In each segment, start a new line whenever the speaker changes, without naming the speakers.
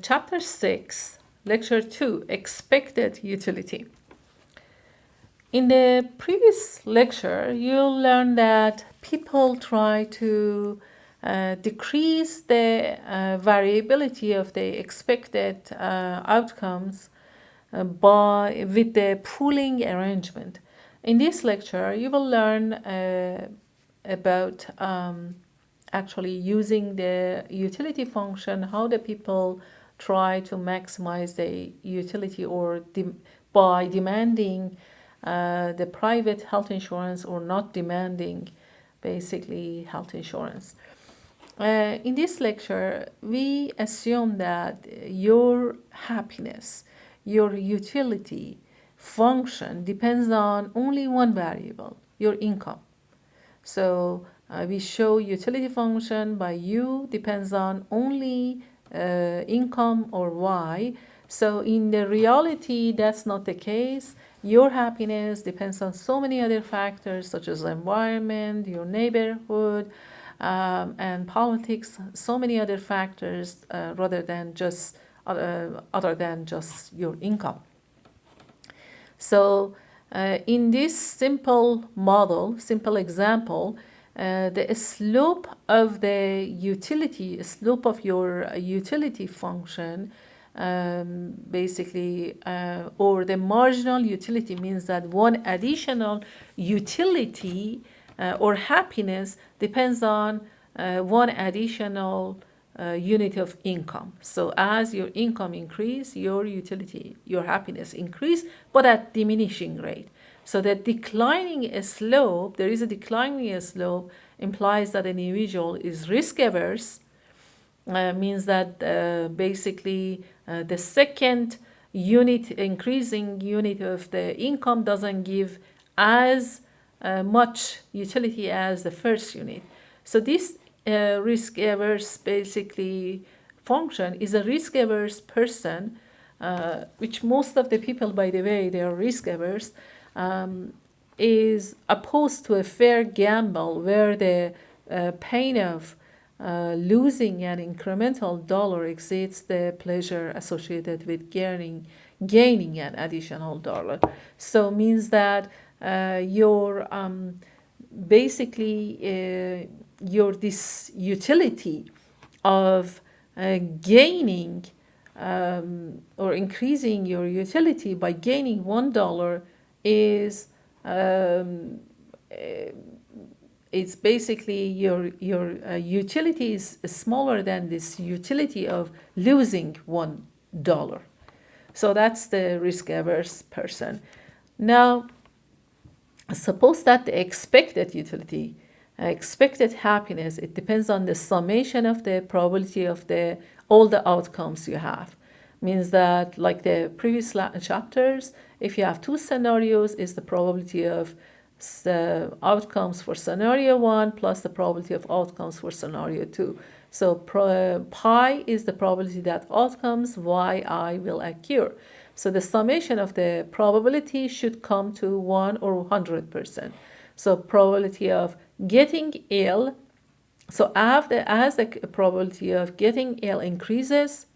Chapter 6, Lecture 2, Expected Utility. In the previous lecture, you'll learn that people try to decrease the variability of the expected outcomes with the pooling arrangement. In this lecture, you will learn about actually using the utility function, how the people try to maximize the utility or by demanding the private health insurance or not demanding basically health insurance. In this lecture, we assume that your happiness, your utility function depends on only one variable, your income. So we show utility function by U depends on only income or Y. So in the reality, that's not the case. Your happiness depends on so many other factors such as environment, your neighborhood, and politics, so many other factors other than just your income. So in this simple model, simple example, the slope of the utility, slope of your utility function, basically, or the marginal utility means that one additional utility or happiness depends on one additional unit of income. So as your income increase, your utility, your happiness increase, but at diminishing rate. So the declining slope, there is a declining slope, implies that an individual is risk averse, means that basically the second unit, increasing unit of the income doesn't give as much utility as the first unit. So this risk averse basically function is a risk averse person, which most of the people, by the way, they are risk averse, is opposed to a fair gamble where the pain of losing an incremental dollar exceeds the pleasure associated with gaining an additional dollar. So means that your basically this utility of gaining or increasing your utility by gaining $1 is it's basically your utility is smaller than this utility of losing $1. So that's the risk averse person. Now, suppose that the expected utility, expected happiness, it depends on the summation of the probability of all the outcomes you have. Means that, like the previous chapters, if you have two scenarios, is the probability of the outcomes for scenario 1 plus the probability of outcomes for scenario 2. So pi is the probability that outcomes yi will occur. So the summation of the probability should come to 1 or 100%. So probability of getting ill, so as the probability of getting ill increases,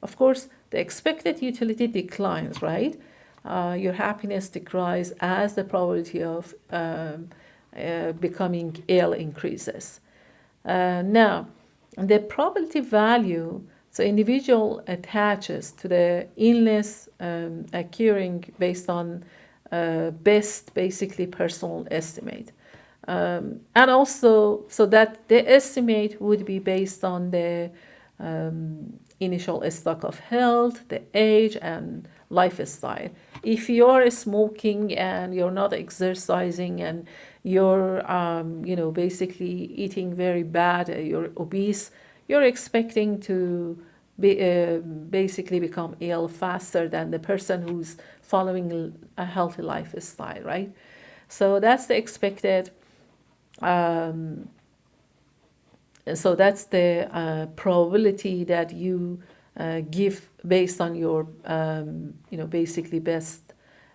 of course, the expected utility declines, right? Your happiness decreases as the probability of becoming ill increases. Now, the probability value, so individual attaches to the illness occurring based on best basically personal estimate. And also, so that the estimate would be based on the initial stock of health, the age, and lifestyle. If you're smoking and you're not exercising and you're, basically eating very bad, you're obese, you're expecting to basically become ill faster than the person who's following a healthy lifestyle, right? So that's the expected. So that's the probability that you give based on your, basically best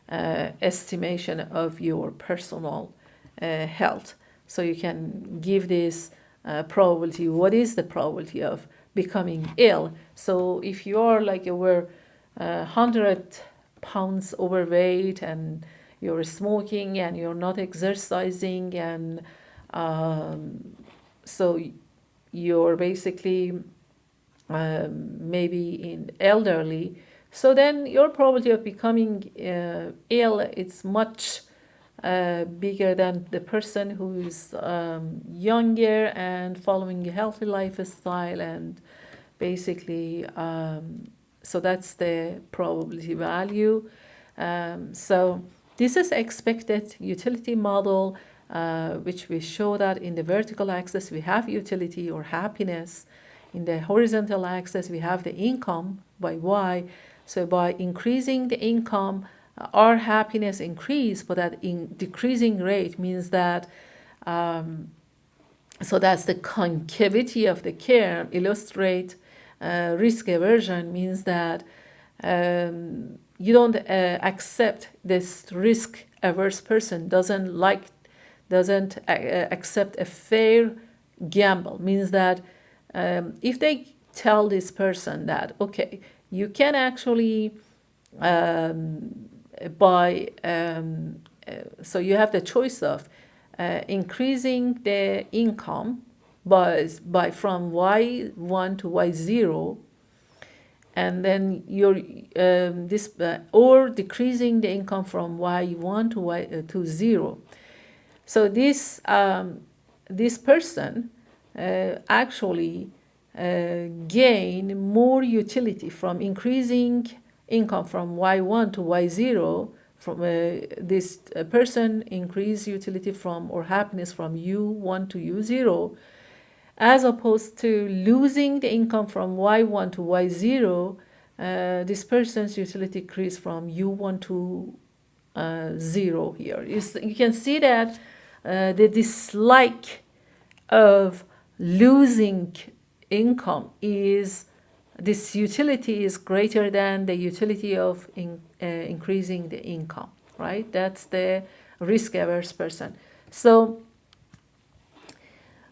estimation of your personal health. So you can give this probability. What is the probability of becoming ill. So if you are like you were 100 pounds overweight and you're smoking and you're not exercising and so you're basically maybe in elderly, so then your probability of becoming ill it's much bigger than the person who is younger and following a healthy lifestyle and basically so that's the probability value. So this is expected utility model, which we show that in the vertical axis we have utility or happiness. In the horizontal axis we have the income by y. So by increasing the income, our happiness increase, but at in decreasing rate means that so that's the concavity of the curve. Illustrate risk aversion means that you don't accept this risk averse person doesn't accept a fair gamble. Means that if they tell this person that okay, you can actually buy so you have the choice of increasing the income by from y1 to y0, and then you're this or decreasing the income from y1 to y to 0. So this this person actually gain more utility from increasing income from y1 to y0. From this person increase utility from or happiness from u1 to u0, as opposed to losing the income from y1 to y0. This person's utility increase from u1 to 0 here. You can see that the dislike of losing income is this utility is greater than the utility of increasing the income, right? That's the risk averse person. So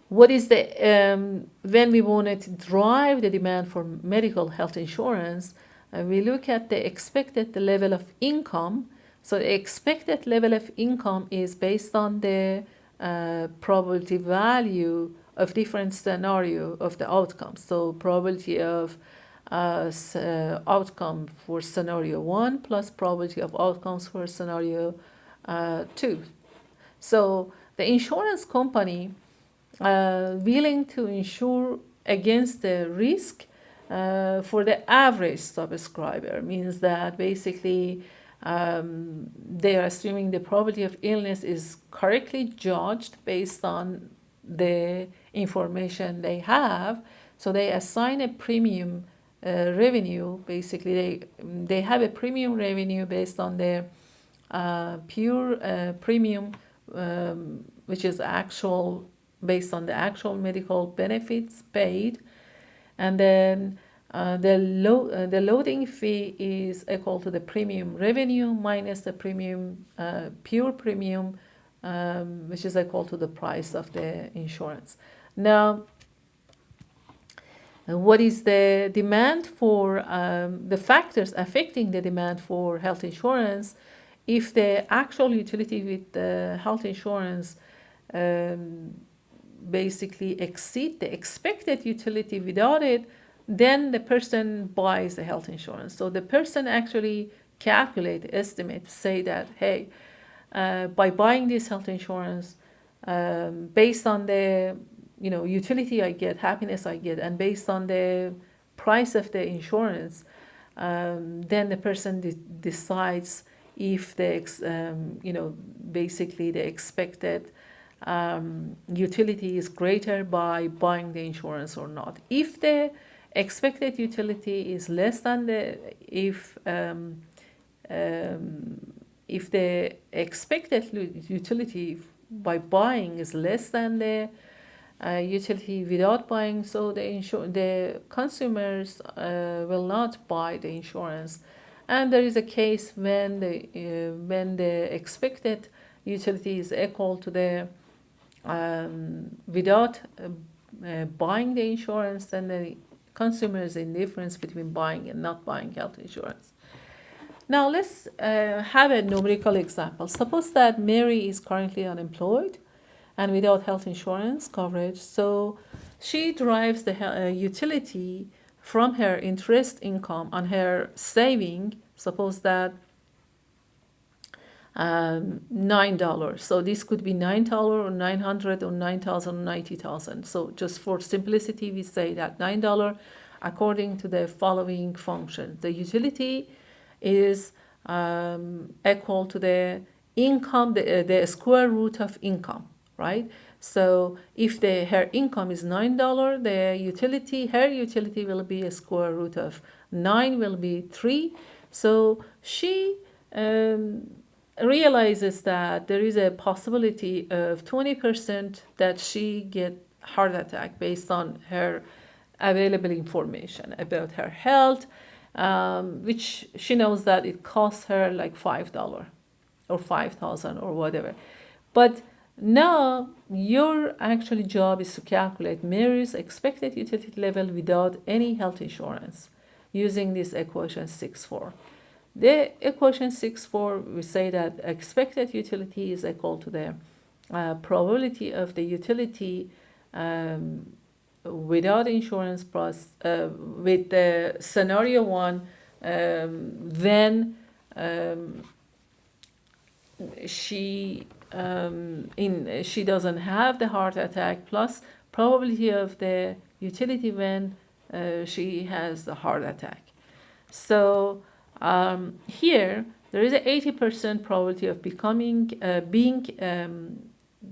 what is the when we wanted to drive the demand for medical health insurance, we look at the expected level of income. So the expected level of income is based on the probability value of different scenario of the outcome. So probability of outcome for scenario 1 plus probability of outcomes for scenario 2. So the insurance company willing to insure against the risk for the average subscriber means that basically they are assuming the probability of illness is correctly judged based on the information they have. So they assign a premium revenue. Basically, they have a premium revenue based on the pure premium, which is actual based on the actual medical benefits paid, and then the loading fee is equal to the premium revenue minus the premium pure premium, which is equal to the price of the insurance. Now, what is the demand for the factors affecting the demand for health insurance? If the actual utility with the health insurance basically exceed the expected utility without it, then the person buys the health insurance. So the person actually calculate, estimate, say that, hey, by buying this health insurance, based on the utility I get, happiness I get, and based on the price of the insurance, then the person decides if the basically the expected utility is greater by buying the insurance or not. If the expected utility is less than if the expected utility by buying is less than the utility without buying, so the consumers will not buy the insurance. And there is a case when the expected utility is equal to the without buying the insurance, then the consumers' indifference between buying and not buying health insurance. Now let's have a numerical example. Suppose that Mary is currently unemployed and without health insurance coverage, so she derives the utility from her interest income on her saving. Suppose that $9. So this could be $9 or 900 or 9,000 or 90,000. So just for simplicity, we say that $9 according to the following function. The utility is equal to the income, the square root of income, right? So if her income is $9, her utility will be a square root of 9 will be 3. So she realizes that there is a possibility of 20% that she get heart attack based on her available information about her health, which she knows that it costs her like $5 or 5,000 or whatever. But now your actually job is to calculate Mary's expected utility level without any health insurance using this equation 6.4. The equation 6.4, we say that expected utility is equal to the probability of the utility without insurance plus with the scenario 1 when she doesn't have the heart attack plus probability of the utility when she has the heart attack. So here there is an 80% probability of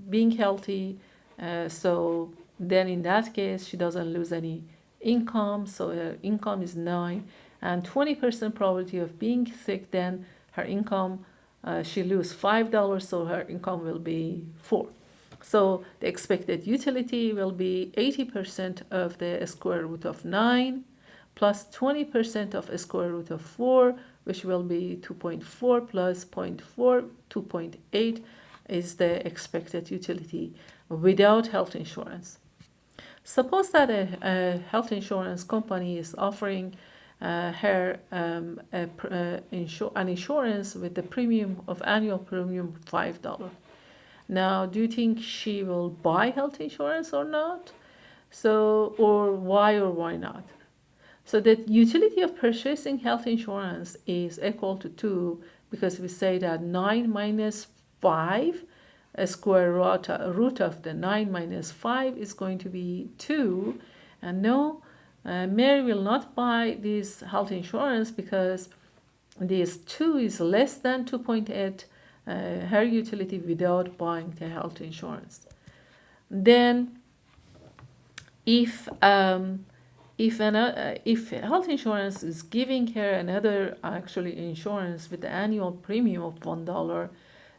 being healthy. So then in that case she doesn't lose any income. So her income is 9, and 20% probability of being sick. Then her income she lose $5, so her income will be 4. So the expected utility will be 80% of the square root of 9 plus 20% of a square root of 4, which will be 2.4 plus 0.4, 2.8 is the expected utility without health insurance. Suppose that a health insurance company is offering her an insurance with the annual premium $5. Now, do you think she will buy health insurance or not? So, or why not? So the utility of purchasing health insurance is equal to 2, because we say that 9 minus 5, a square root of the 9 minus 5 is going to be 2. And no, Mary will not buy this health insurance because this 2 is less than 2.8, her utility without buying the health insurance. Then if health insurance is giving her another actually insurance with the annual premium of $1,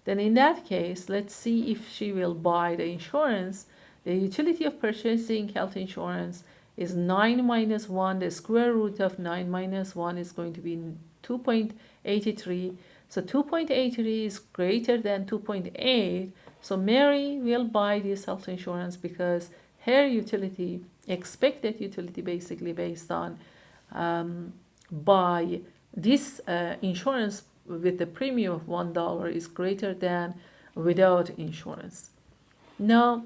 then in that case, let's see if she will buy the insurance. The utility of purchasing health insurance is 9 minus 1. The square root of 9 minus 1 is going to be 2.83. So 2.83 is greater than 2.8. So Mary will buy this health insurance because her utility, expected utility basically based on buy this insurance with the premium of $1 is greater than without insurance. Now,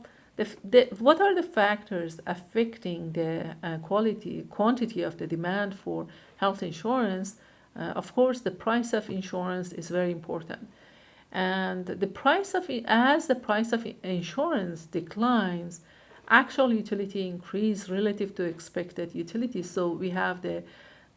what are the factors affecting the quantity of the demand for health insurance? Of course, the price of insurance is very important. And as the price of insurance declines, actual utility increase relative to expected utility. So we have the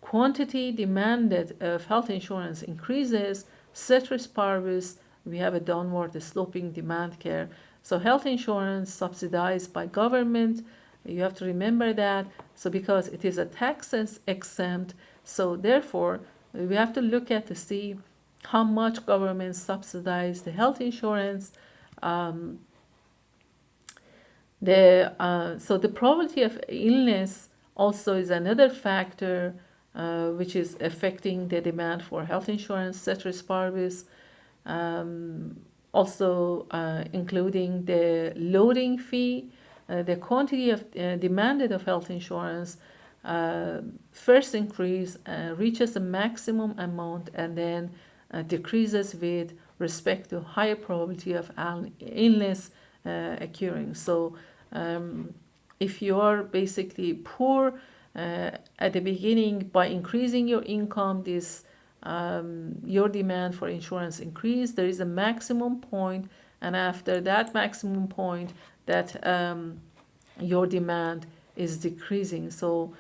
quantity demanded of health insurance increases, ceteris paribus, we have a downward sloping demand curve. So health insurance subsidized by government, you have to remember that. So because it is a tax exempt, so therefore we have to look at to see how much government subsidize the health insurance. So the probability of illness also is another factor which is affecting the demand for health insurance, ceteris paribus, also including the loading fee, the quantity of demanded of health insurance first increase reaches a maximum amount and then decreases with respect to higher probability of an illness occurring. So if you are basically poor at the beginning, by increasing your income, this your demand for insurance increase. There is a maximum point, and after that maximum point, that your demand is decreasing. So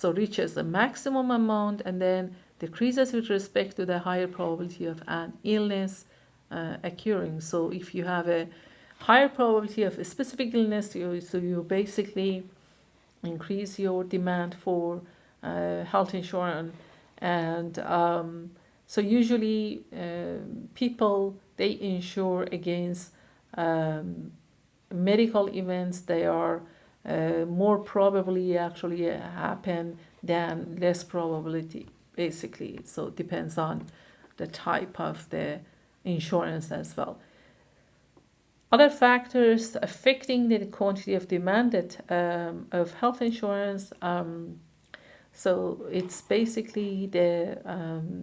reaches a maximum amount and then decreases with respect to the higher probability of an illness occurring. So if you have a higher probability of a specific illness, you basically increase your demand for health insurance. And so usually people, they insure against medical events. They are more probably actually happen than less probability, basically. So it depends on the type of the insurance as well. Other factors affecting the quantity of demanded of health insurance. So it's basically the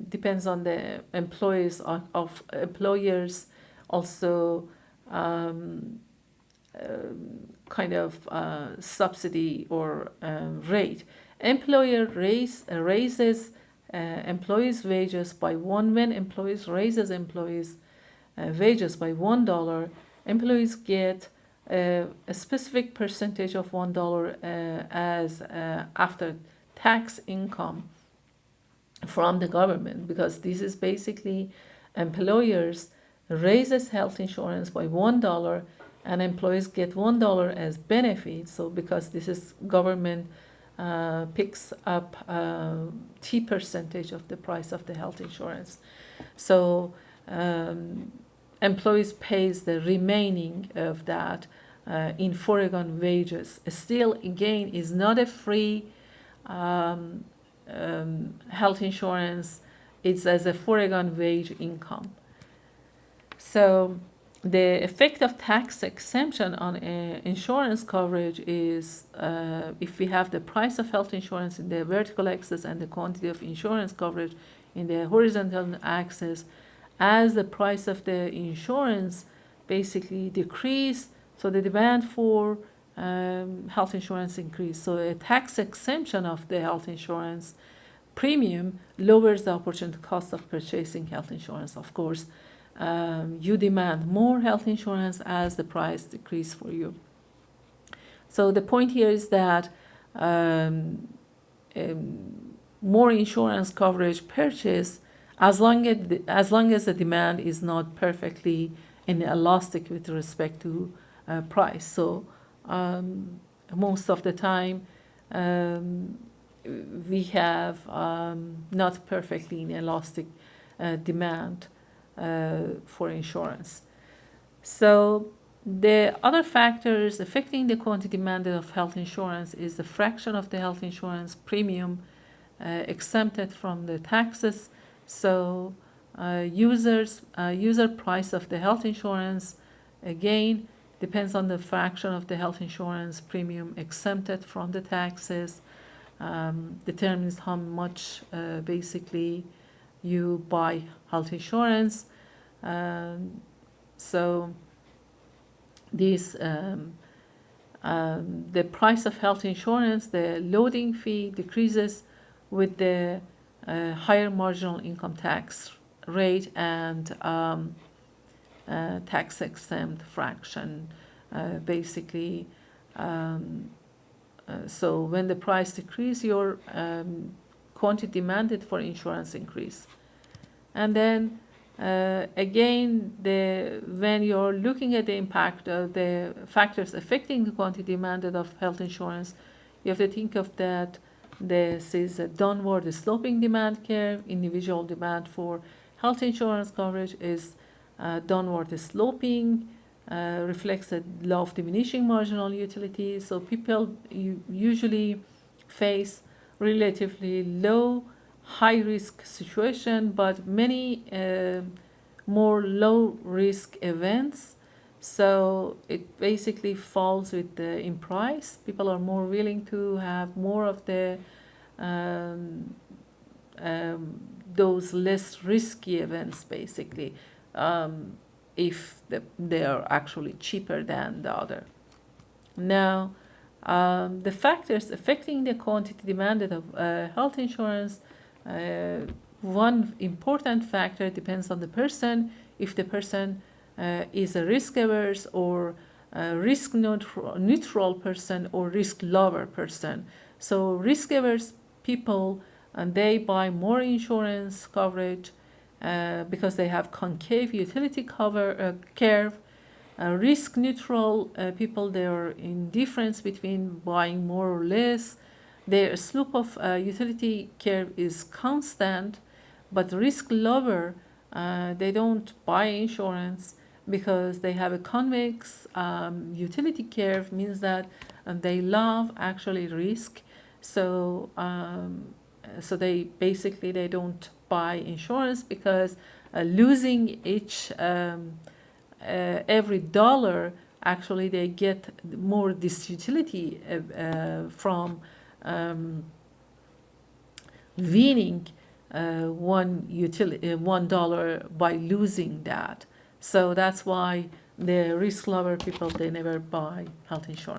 depends on the employees of employers, also kind of subsidy or rate. Employer raises employees' wages by one. When employees raises employees' wages by $1, employees get a specific percentage of $1 as after tax income from the government, because this is basically employers raises health insurance by $1 and employees get $1 as benefit. So because this is government picks up T percentage of the price of the health insurance. So employees pays the remaining of that in foregone wages. Still, again, is not a free health insurance. It's as a foregone wage income. So the effect of tax exemption on insurance coverage is if we have the price of health insurance in the vertical axis and the quantity of insurance coverage in the horizontal axis, as the price of the insurance basically decrease, so the demand for health insurance increase. So a tax exemption of the health insurance premium lowers the opportunity cost of purchasing health insurance. Of course, you demand more health insurance as the price decreases for you. So the point here is that more insurance coverage purchase as long as the demand is not perfectly inelastic with respect to price. So most of the time we have not perfectly inelastic demand for insurance. So the other factors affecting the quantity demanded of health insurance is the fraction of the health insurance premium exempted from the taxes. So user price of the health insurance, again, depends on the fraction of the health insurance premium exempted from the taxes, determines how much basically you buy health insurance. So this the price of health insurance, the loading fee decreases with the higher marginal income tax rate and tax exempt fraction, basically. So when the price decrease, your quantity demanded for insurance increase. And then again, when you're looking at the impact of the factors affecting the quantity demanded of health insurance, you have to think of that this is a downward sloping demand curve. Individual demand for health insurance coverage is downward sloping, reflects a law of diminishing marginal utility. So people usually face relatively low, high risk situation, but many more low risk events So it basically falls with the in price. People are more willing to have more of the um, those less risky events, basically, if they are actually cheaper than the other. Now, the factors affecting the quantity demanded of health insurance, uh, one important factor depends on the person. If the person is a risk averse or a risk neutral person or risk lover person. So risk averse people, and they buy more insurance coverage because they have concave utility curve. Risk neutral people, they are indifference between buying more or less. Their slope of utility curve is constant, but risk lover, they don't buy insurance because they have a convex utility curve, means that they love actually risk. So so they basically they don't buy insurance because losing each every dollar, actually they get more this utility from um, winning $1 by losing that. So that's why the risk lover people, they never buy health insurance.